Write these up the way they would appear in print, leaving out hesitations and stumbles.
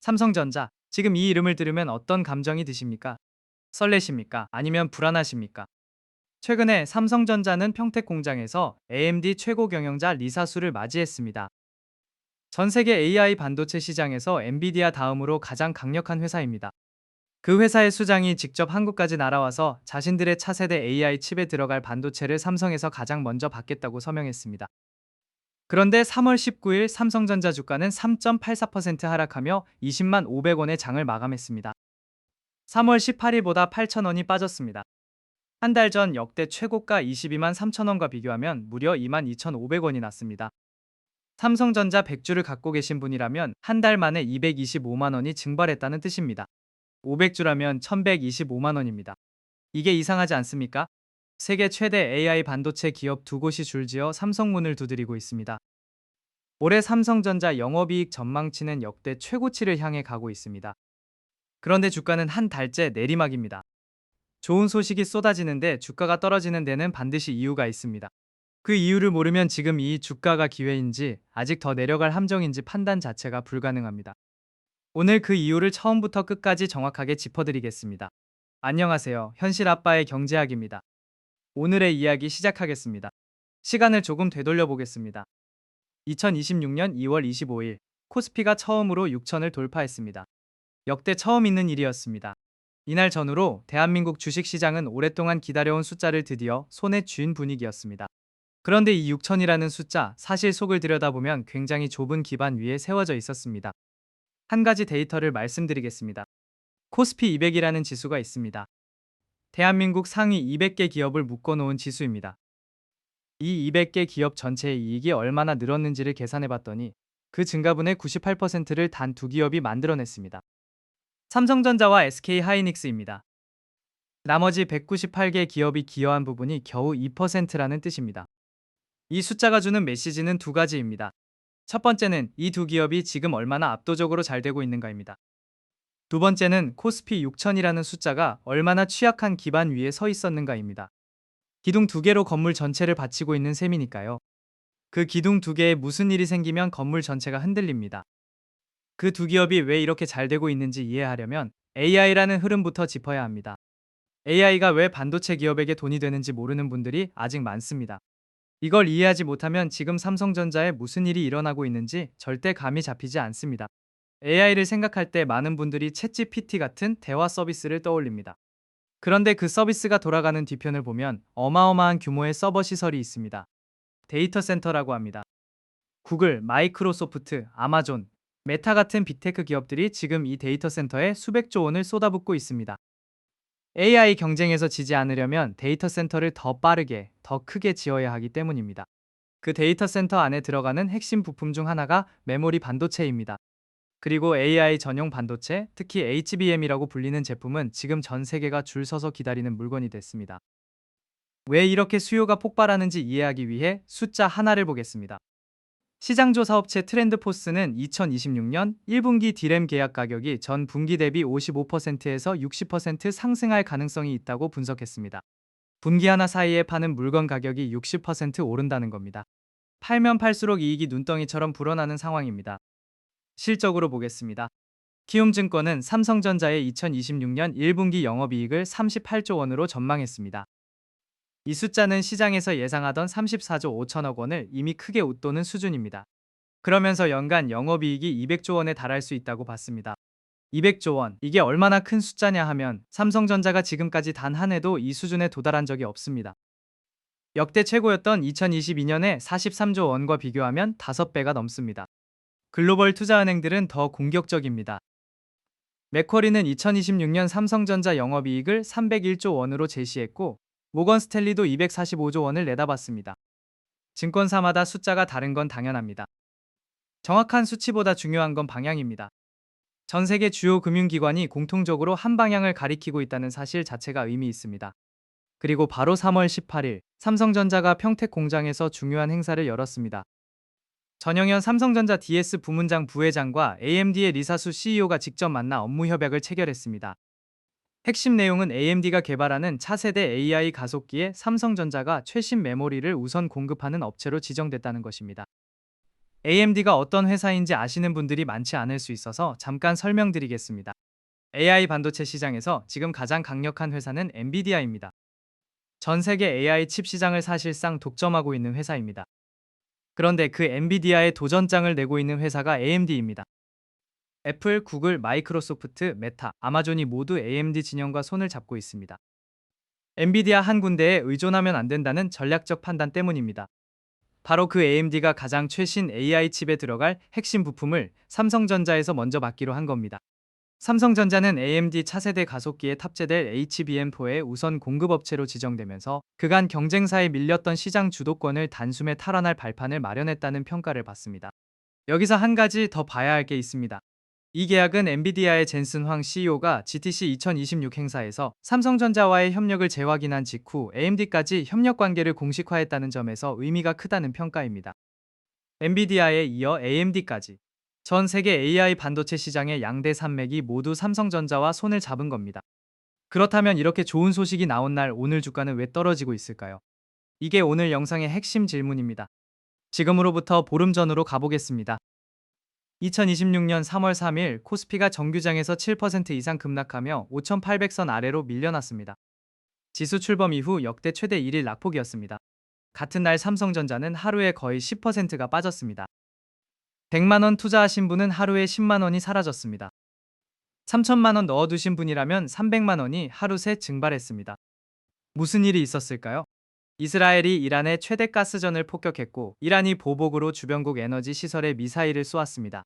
삼성전자. 지금 이 이름을 들으면 어떤 감정이 드십니까? 설레십니까? 아니면 불안하십니까? 최근에 삼성전자는 평택 공장에서 AMD 최고 경영자 리사수를 맞이했습니다. 전 세계 AI 반도체 시장에서 엔비디아 다음으로 가장 강력한 회사입니다. 그 회사의 수장이 직접 한국까지 날아와서 자신들의 차세대 AI 칩에 들어갈 반도체를 삼성에서 가장 먼저 받겠다고 서명했습니다. 그런데 3월 19일 삼성전자 주가는 3.84% 하락하며 20만 500원의 장을 마감했습니다. 3월 18일보다 8,000원이 빠졌습니다. 한 달 전 역대 최고가 22만 3천원과 비교하면 무려 2만 2,500원이 났습니다. 삼성전자 100주를 갖고 계신 분이라면 한 달 만에 225만 원이 증발했다는 뜻입니다. 500주라면 1125만 원입니다. 이게 이상하지 않습니까? 세계 최대 AI 반도체 기업 두 곳이 줄지어 삼성문을 두드리고 있습니다. 올해 삼성전자 영업이익 전망치는 역대 최고치를 향해 가고 있습니다. 그런데 주가는 한 달째 내리막입니다. 좋은 소식이 쏟아지는데 주가가 떨어지는 데는 반드시 이유가 있습니다. 그 이유를 모르면 지금 이 주가가 기회인지 아직 더 내려갈 함정인지 판단 자체가 불가능합니다. 오늘 그 이유를 처음부터 끝까지 정확하게 짚어드리겠습니다. 안녕하세요. 현실 아빠의 경제학입니다. 오늘의 이야기 시작하겠습니다. 시간을 조금 되돌려 보겠습니다. 2026년 2월 25일 코스피가 처음으로 6천을 돌파했습니다. 역대 처음 있는 일이었습니다. 이날 전후로 대한민국 주식시장은 오랫동안 기다려온 숫자를 드디어 손에 쥔 분위기였습니다. 그런데 이 6천이라는 숫자, 사실 속을 들여다보면 굉장히 좁은 기반 위에 세워져 있었습니다. 한 가지 데이터를 말씀드리겠습니다. 코스피 200이라는 지수가 있습니다. 대한민국 상위 200개 기업을 묶어놓은 지수입니다. 이 200개 기업 전체의 이익이 얼마나 늘었는지를 계산해봤더니 그 증가분의 98%를 단 두 기업이 만들어냈습니다. 삼성전자와 SK하이닉스입니다. 나머지 198개 기업이 기여한 부분이 겨우 2%라는 뜻입니다. 이 숫자가 주는 메시지는 두 가지입니다. 첫 번째는 이 두 기업이 지금 얼마나 압도적으로 잘 되고 있는가입니다. 두 번째는 코스피 6000이라는 숫자가 얼마나 취약한 기반 위에 서 있었는가입니다. 기둥 두 개로 건물 전체를 받치고 있는 셈이니까요. 그 기둥 두 개에 무슨 일이 생기면 건물 전체가 흔들립니다. 그 두 기업이 왜 이렇게 잘 되고 있는지 이해하려면 AI라는 흐름부터 짚어야 합니다. AI가 왜 반도체 기업에게 돈이 되는지 모르는 분들이 아직 많습니다. 이걸 이해하지 못하면 지금 삼성전자에 무슨 일이 일어나고 있는지 절대 감이 잡히지 않습니다. AI를 생각할 때 많은 분들이 챗GPT 같은 대화 서비스를 떠올립니다. 그런데 그 서비스가 돌아가는 뒤편을 보면 어마어마한 규모의 서버 시설이 있습니다. 데이터 센터라고 합니다. 구글, 마이크로소프트, 아마존, 메타 같은 빅테크 기업들이 지금 이 데이터 센터에 수백조 원을 쏟아붓고 있습니다. AI 경쟁에서 지지 않으려면 데이터 센터를 더 빠르게, 더 크게 지어야 하기 때문입니다. 그 데이터 센터 안에 들어가는 핵심 부품 중 하나가 메모리 반도체입니다. 그리고 AI 전용 반도체, 특히 HBM이라고 불리는 제품은 지금 전 세계가 줄 서서 기다리는 물건이 됐습니다. 왜 이렇게 수요가 폭발하는지 이해하기 위해 숫자 하나를 보겠습니다. 시장조사 업체 트렌드포스는 2026년 1분기 디램 계약 가격이 전 분기 대비 55%에서 60% 상승할 가능성이 있다고 분석했습니다. 분기 하나 사이에 파는 물건 가격이 60% 오른다는 겁니다. 팔면 팔수록 이익이 눈덩이처럼 불어나는 상황입니다. 실적으로 보겠습니다. 키움증권은 삼성전자의 2026년 1분기 영업이익을 38조 원으로 전망했습니다. 이 숫자는 시장에서 예상하던 34조 5천억 원을 이미 크게 웃도는 수준입니다. 그러면서 연간 영업이익이 200조 원에 달할 수 있다고 봤습니다. 200조 원, 이게 얼마나 큰 숫자냐 하면 삼성전자가 지금까지 단 한 해도 이 수준에 도달한 적이 없습니다. 역대 최고였던 2022년에 43조 원과 비교하면 5배가 넘습니다. 글로벌 투자은행들은 더 공격적입니다. 맥쿼리는 2026년 삼성전자 영업이익을 301조 원으로 제시했고 모건 스탠리도 245조 원을 내다봤습니다. 증권사마다 숫자가 다른 건 당연합니다. 정확한 수치보다 중요한 건 방향입니다. 전 세계 주요 금융기관이 공통적으로 한 방향을 가리키고 있다는 사실 자체가 의미 있습니다. 그리고 바로 3월 18일 삼성전자가 평택 공장에서 중요한 행사를 열었습니다. 전영현 삼성전자 DS 부문장 부회장과 AMD의 리사수 CEO가 직접 만나 업무 협약을 체결했습니다. 핵심 내용은 AMD가 개발하는 차세대 AI 가속기에 삼성전자가 최신 메모리를 우선 공급하는 업체로 지정됐다는 것입니다. AMD가 어떤 회사인지 아시는 분들이 많지 않을 수 있어서 잠깐 설명드리겠습니다. AI 반도체 시장에서 지금 가장 강력한 회사는 엔비디아입니다. 전 세계 AI 칩 시장을 사실상 독점하고 있는 회사입니다. 그런데 그 엔비디아의 도전장을 내고 있는 회사가 AMD입니다. 애플, 구글, 마이크로소프트, 메타, 아마존이 모두 AMD 진영과 손을 잡고 있습니다. 엔비디아 한 군데에 의존하면 안 된다는 전략적 판단 때문입니다. 바로 그 AMD가 가장 최신 AI 칩에 들어갈 핵심 부품을 삼성전자에서 먼저 맡기로 한 겁니다. 삼성전자는 AMD 차세대 가속기에 탑재될 HBM4의 우선 공급업체로 지정되면서 그간 경쟁사에 밀렸던 시장 주도권을 단숨에 탈환할 발판을 마련했다는 평가를 받습니다. 여기서 한 가지 더 봐야 할 게 있습니다. 이 계약은 엔비디아의 젠슨 황 CEO가 GTC 2026 행사에서 삼성전자와의 협력을 재확인한 직후 AMD까지 협력 관계를 공식화했다는 점에서 의미가 크다는 평가입니다. 엔비디아에 이어 AMD까지 전 세계 AI 반도체 시장의 양대 산맥이 모두 삼성전자와 손을 잡은 겁니다. 그렇다면 이렇게 좋은 소식이 나온 날 오늘 주가는 왜 떨어지고 있을까요? 이게 오늘 영상의 핵심 질문입니다. 지금으로부터 보름 전으로 가보겠습니다. 2026년 3월 3일 코스피가 정규장에서 7% 이상 급락하며 5,800선 아래로 밀려났습니다. 지수 출범 이후 역대 최대 1일 낙폭이었습니다. 같은 날 삼성전자는 하루에 거의 10%가 빠졌습니다. 100만 원 투자하신 분은 하루에 10만 원이 사라졌습니다. 3천만 원 넣어두신 분이라면 300만 원이 하루 새 증발했습니다. 무슨 일이 있었을까요? 이스라엘이 이란의 최대 가스전을 폭격했고 이란이 보복으로 주변국 에너지 시설에 미사일을 쏘았습니다.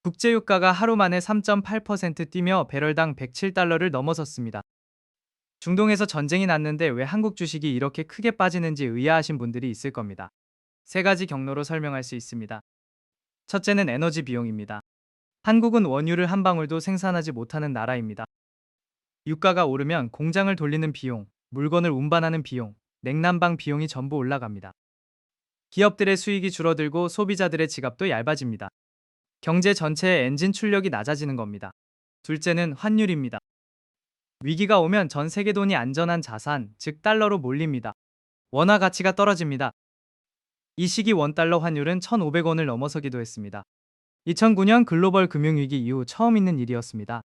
국제유가가 하루 만에 3.8% 뛰며 배럴당 107달러를 넘어섰습니다. 중동에서 전쟁이 났는데 왜 한국 주식이 이렇게 크게 빠지는지 의아하신 분들이 있을 겁니다. 세 가지 경로로 설명할 수 있습니다. 첫째는 에너지 비용입니다. 한국은 원유를 한 방울도 생산하지 못하는 나라입니다. 유가가 오르면 공장을 돌리는 비용, 물건을 운반하는 비용, 냉난방 비용이 전부 올라갑니다. 기업들의 수익이 줄어들고 소비자들의 지갑도 얇아집니다. 경제 전체의 엔진 출력이 낮아지는 겁니다. 둘째는 환율입니다. 위기가 오면 전 세계 돈이 안전한 자산, 즉 달러로 몰립니다. 원화 가치가 떨어집니다. 이 시기 원달러 환율은 1,500원을 넘어서기도 했습니다. 2009년 글로벌 금융위기 이후 처음 있는 일이었습니다.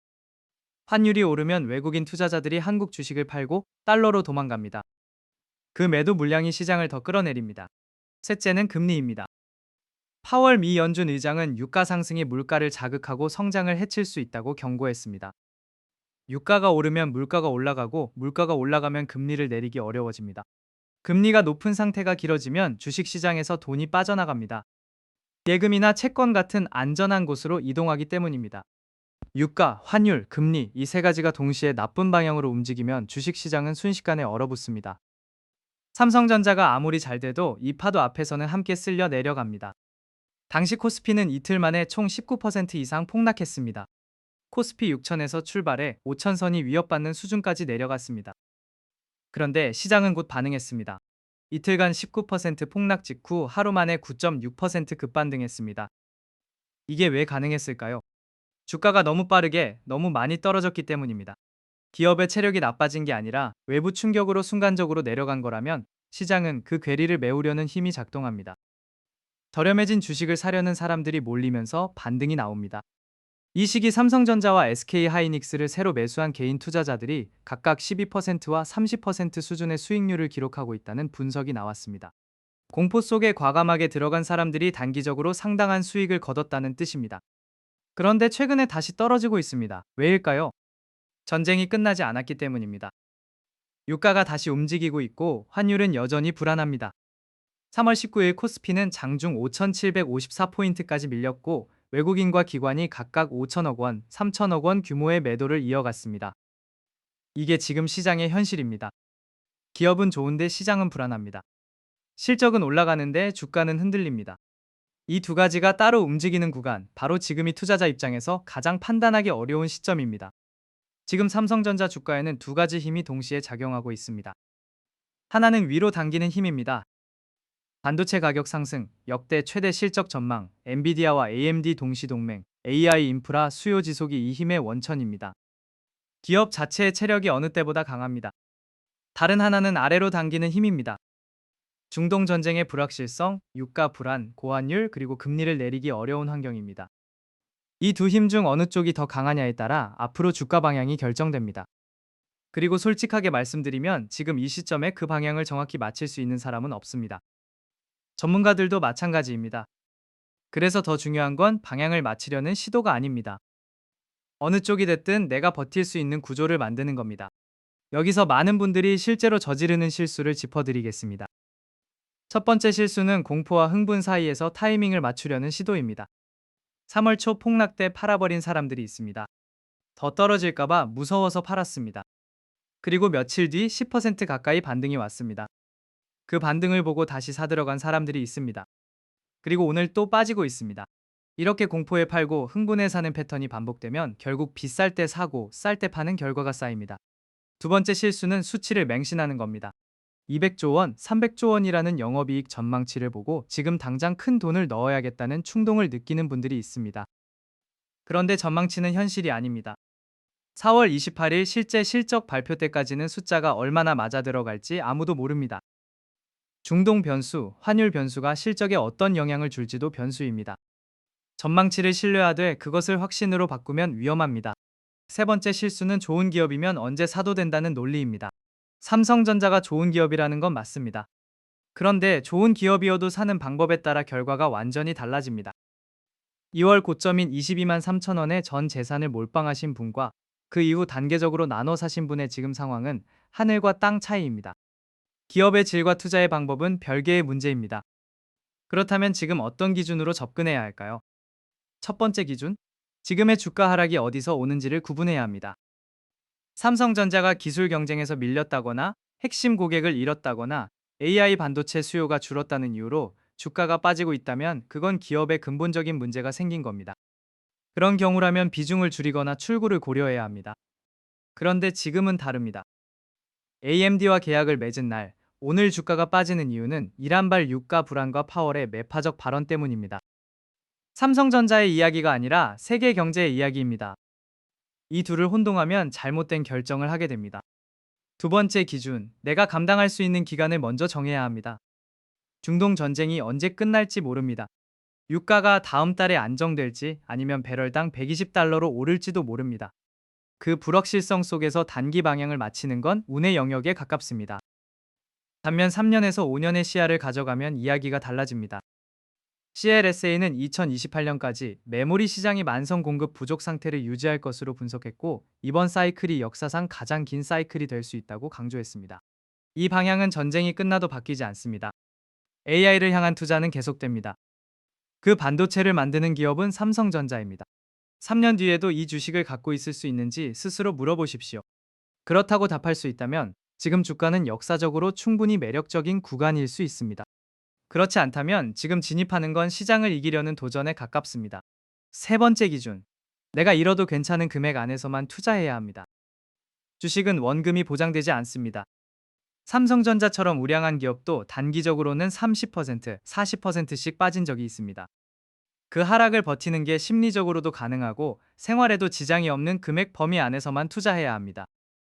환율이 오르면 외국인 투자자들이 한국 주식을 팔고 달러로 도망갑니다. 그 매도 물량이 시장을 더 끌어내립니다. 셋째는 금리입니다. 파월 미 연준 의장은 유가 상승이 물가를 자극하고 성장을 해칠 수 있다고 경고했습니다. 유가가 오르면 물가가 올라가고 물가가 올라가면 금리를 내리기 어려워집니다. 금리가 높은 상태가 길어지면 주식시장에서 돈이 빠져나갑니다. 예금이나 채권 같은 안전한 곳으로 이동하기 때문입니다. 유가, 환율, 금리 이 세 가지가 동시에 나쁜 방향으로 움직이면 주식시장은 순식간에 얼어붙습니다. 삼성전자가 아무리 잘 돼도 이 파도 앞에서는 함께 쓸려 내려갑니다. 당시 코스피는 이틀 만에 총 19% 이상 폭락했습니다. 코스피 6천에서 출발해 5천선이 위협받는 수준까지 내려갔습니다. 그런데 시장은 곧 반응했습니다. 이틀간 19% 폭락 직후 하루 만에 9.6% 급반등했습니다. 이게 왜 가능했을까요? 주가가 너무 빠르게 너무 많이 떨어졌기 때문입니다. 기업의 체력이 나빠진 게 아니라 외부 충격으로 순간적으로 내려간 거라면 시장은 그 괴리를 메우려는 힘이 작동합니다. 저렴해진 주식을 사려는 사람들이 몰리면서 반등이 나옵니다. 이 시기 삼성전자와 SK하이닉스를 새로 매수한 개인 투자자들이 각각 12%와 30% 수준의 수익률을 기록하고 있다는 분석이 나왔습니다. 공포 속에 과감하게 들어간 사람들이 단기적으로 상당한 수익을 거뒀다는 뜻입니다. 그런데 최근에 다시 떨어지고 있습니다. 왜일까요? 전쟁이 끝나지 않았기 때문입니다. 유가가 다시 움직이고 있고 환율은 여전히 불안합니다. 3월 19일 코스피는 장중 5,754포인트까지 밀렸고 외국인과 기관이 각각 5천억 원, 3천억 원 규모의 매도를 이어갔습니다. 이게 지금 시장의 현실입니다. 기업은 좋은데 시장은 불안합니다. 실적은 올라가는데 주가는 흔들립니다. 이 두 가지가 따로 움직이는 구간, 바로 지금이 투자자 입장에서 가장 판단하기 어려운 시점입니다. 지금 삼성전자 주가에는 두 가지 힘이 동시에 작용하고 있습니다. 하나는 위로 당기는 힘입니다. 반도체 가격 상승, 역대 최대 실적 전망, 엔비디아와 AMD 동시 동맹, AI 인프라 수요 지속이 이 힘의 원천입니다. 기업 자체의 체력이 어느 때보다 강합니다. 다른 하나는 아래로 당기는 힘입니다. 중동 전쟁의 불확실성, 유가 불안, 고환율, 그리고 금리를 내리기 어려운 환경입니다. 이 두 힘 중 어느 쪽이 더 강하냐에 따라 앞으로 주가 방향이 결정됩니다. 그리고 솔직하게 말씀드리면 지금 이 시점에 그 방향을 정확히 맞힐 수 있는 사람은 없습니다. 전문가들도 마찬가지입니다. 그래서 더 중요한 건 방향을 맞추려는 시도가 아닙니다. 어느 쪽이 됐든 내가 버틸 수 있는 구조를 만드는 겁니다. 여기서 많은 분들이 실제로 저지르는 실수를 짚어드리겠습니다. 첫 번째 실수는 공포와 흥분 사이에서 타이밍을 맞추려는 시도입니다. 3월 초 폭락 때 팔아버린 사람들이 있습니다. 더 떨어질까봐 무서워서 팔았습니다. 그리고 며칠 뒤 10% 가까이 반등이 왔습니다. 그 반등을 보고 다시 사들어간 사람들이 있습니다. 그리고 오늘 또 빠지고 있습니다. 이렇게 공포에 팔고 흥분해 사는 패턴이 반복되면 결국 비쌀 때 사고 쌀 때 파는 결과가 쌓입니다. 두 번째 실수는 수치를 맹신하는 겁니다. 200조 원, 300조 원이라는 영업이익 전망치를 보고 지금 당장 큰 돈을 넣어야겠다는 충동을 느끼는 분들이 있습니다. 그런데 전망치는 현실이 아닙니다. 4월 28일 실제 실적 발표 때까지는 숫자가 얼마나 맞아 들어갈지 아무도 모릅니다. 중동 변수, 환율 변수가 실적에 어떤 영향을 줄지도 변수입니다. 전망치를 신뢰하되 그것을 확신으로 바꾸면 위험합니다. 세 번째 실수는 좋은 기업이면 언제 사도 된다는 논리입니다. 삼성전자가 좋은 기업이라는 건 맞습니다. 그런데 좋은 기업이어도 사는 방법에 따라 결과가 완전히 달라집니다. 2월 고점인 22만 3천 원에 전 재산을 몰빵하신 분과 그 이후 단계적으로 나눠 사신 분의 지금 상황은 하늘과 땅 차이입니다. 기업의 질과 투자의 방법은 별개의 문제입니다. 그렇다면 지금 어떤 기준으로 접근해야 할까요? 첫 번째 기준, 지금의 주가 하락이 어디서 오는지를 구분해야 합니다. 삼성전자가 기술 경쟁에서 밀렸다거나 핵심 고객을 잃었다거나 AI 반도체 수요가 줄었다는 이유로 주가가 빠지고 있다면 그건 기업의 근본적인 문제가 생긴 겁니다. 그런 경우라면 비중을 줄이거나 출구를 고려해야 합니다. 그런데 지금은 다릅니다. AMD와 계약을 맺은 날, 오늘 주가가 빠지는 이유는 이란발 유가 불안과 파월의 매파적 발언 때문입니다. 삼성전자의 이야기가 아니라 세계 경제의 이야기입니다. 이 둘을 혼동하면 잘못된 결정을 하게 됩니다. 두 번째 기준, 내가 감당할 수 있는 기간을 먼저 정해야 합니다. 중동 전쟁이 언제 끝날지 모릅니다. 유가가 다음 달에 안정될지 아니면 배럴당 120달러로 오를지도 모릅니다. 그 불확실성 속에서 단기 방향을 맞히는 건 운의 영역에 가깝습니다. 반면 3년에서 5년의 시야를 가져가면 이야기가 달라집니다. CLSA는 2028년까지 메모리 시장이 만성 공급 부족 상태를 유지할 것으로 분석했고, 이번 사이클이 역사상 가장 긴 사이클이 될 수 있다고 강조했습니다. 이 방향은 전쟁이 끝나도 바뀌지 않습니다. AI를 향한 투자는 계속됩니다. 그 반도체를 만드는 기업은 삼성전자입니다. 3년 뒤에도 이 주식을 갖고 있을 수 있는지 스스로 물어보십시오. 그렇다고 답할 수 있다면 지금 주가는 역사적으로 충분히 매력적인 구간일 수 있습니다. 그렇지 않다면 지금 진입하는 건 시장을 이기려는 도전에 가깝습니다. 세 번째 기준. 내가 잃어도 괜찮은 금액 안에서만 투자해야 합니다. 주식은 원금이 보장되지 않습니다. 삼성전자처럼 우량한 기업도 단기적으로는 30%, 40%씩 빠진 적이 있습니다. 그 하락을 버티는 게 심리적으로도 가능하고 생활에도 지장이 없는 금액 범위 안에서만 투자해야 합니다.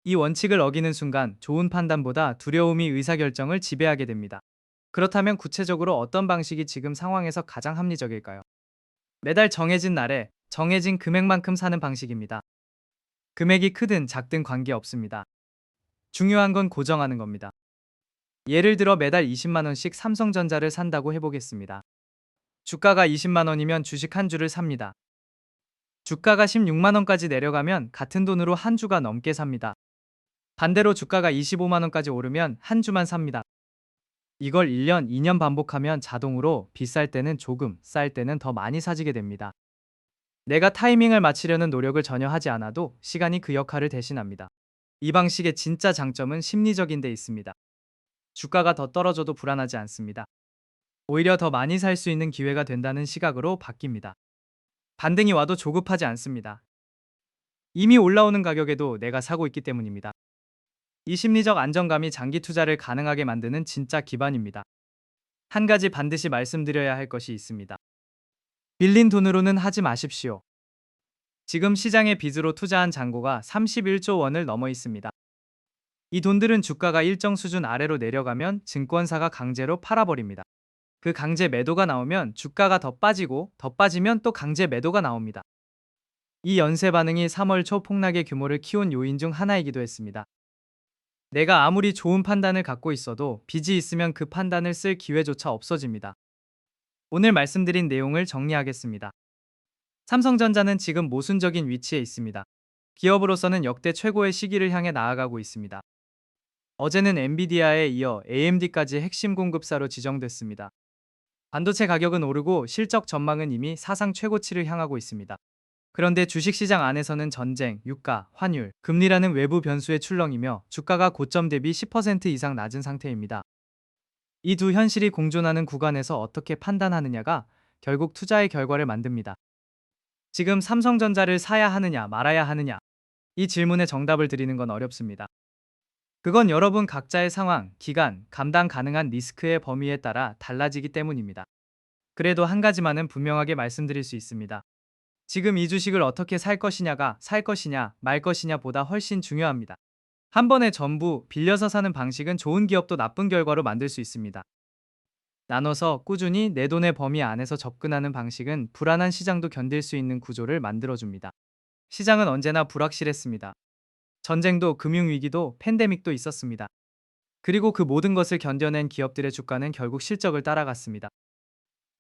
이 원칙을 어기는 순간 좋은 판단보다 두려움이 의사결정을 지배하게 됩니다. 그렇다면 구체적으로 어떤 방식이 지금 상황에서 가장 합리적일까요? 매달 정해진 날에 정해진 금액만큼 사는 방식입니다. 금액이 크든 작든 관계없습니다. 중요한 건 고정하는 겁니다. 예를 들어 매달 20만 원씩 삼성전자를 산다고 해보겠습니다. 주가가 20만 원이면 주식 한 주를 삽니다. 주가가 16만 원까지 내려가면 같은 돈으로 한 주가 넘게 삽니다. 반대로 주가가 25만 원까지 오르면 한 주만 삽니다. 이걸 1년, 2년 반복하면 자동으로 비쌀 때는 조금, 쌀 때는 더 많이 사지게 됩니다. 내가 타이밍을 맞추려는 노력을 전혀 하지 않아도 시간이 그 역할을 대신합니다. 이 방식의 진짜 장점은 심리적인 데 있습니다. 주가가 더 떨어져도 불안하지 않습니다. 오히려 더 많이 살 수 있는 기회가 된다는 시각으로 바뀝니다. 반등이 와도 조급하지 않습니다. 이미 올라오는 가격에도 내가 사고 있기 때문입니다. 이 심리적 안정감이 장기 투자를 가능하게 만드는 진짜 기반입니다. 한 가지 반드시 말씀드려야 할 것이 있습니다. 빌린 돈으로는 하지 마십시오. 지금 시장의 빚으로 투자한 잔고가 31조 원을 넘어 있습니다. 이 돈들은 주가가 일정 수준 아래로 내려가면 증권사가 강제로 팔아버립니다. 그 강제 매도가 나오면 주가가 더 빠지고 더 빠지면 또 강제 매도가 나옵니다. 이 연쇄 반응이 3월 초 폭락의 규모를 키운 요인 중 하나이기도 했습니다. 내가 아무리 좋은 판단을 갖고 있어도 빚이 있으면 그 판단을 쓸 기회조차 없어집니다. 오늘 말씀드린 내용을 정리하겠습니다. 삼성전자는 지금 모순적인 위치에 있습니다. 기업으로서는 역대 최고의 시기를 향해 나아가고 있습니다. 어제는 엔비디아에 이어 AMD까지 핵심 공급사로 지정됐습니다. 반도체 가격은 오르고 실적 전망은 이미 사상 최고치를 향하고 있습니다. 그런데 주식시장 안에서는 전쟁, 유가, 환율, 금리라는 외부 변수의 출렁이며 주가가 고점 대비 10% 이상 낮은 상태입니다. 이 두 현실이 공존하는 구간에서 어떻게 판단하느냐가 결국 투자의 결과를 만듭니다. 지금 삼성전자를 사야 하느냐 말아야 하느냐, 이 질문에 정답을 드리는 건 어렵습니다. 그건 여러분 각자의 상황, 기간, 감당 가능한 리스크의 범위에 따라 달라지기 때문입니다. 그래도 한 가지만은 분명하게 말씀드릴 수 있습니다. 지금 이 주식을 어떻게 살 것이냐가 살 것이냐 말 것이냐 보다 훨씬 중요합니다. 한 번에 전부 빌려서 사는 방식은 좋은 기업도 나쁜 결과로 만들 수 있습니다. 나눠서 꾸준히 내 돈의 범위 안에서 접근하는 방식은 불안한 시장도 견딜 수 있는 구조를 만들어줍니다. 시장은 언제나 불확실했습니다. 전쟁도 금융위기도 팬데믹도 있었습니다. 그리고 그 모든 것을 견뎌낸 기업들의 주가는 결국 실적을 따라갔습니다.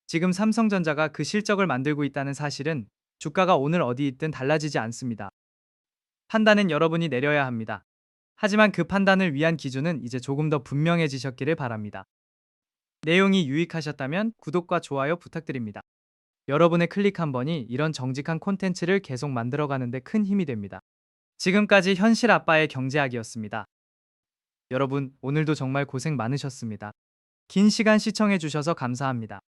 지금 삼성전자가 그 실적을 만들고 있다는 사실은 주가가 오늘 어디 있든 달라지지 않습니다. 판단은 여러분이 내려야 합니다. 하지만 그 판단을 위한 기준은 이제 조금 더 분명해지셨기를 바랍니다. 내용이 유익하셨다면 구독과 좋아요 부탁드립니다. 여러분의 클릭 한 번이 이런 정직한 콘텐츠를 계속 만들어가는 데 큰 힘이 됩니다. 지금까지 현실 아빠의 경제학이었습니다. 여러분, 오늘도 정말 고생 많으셨습니다. 긴 시간 시청해 주셔서 감사합니다.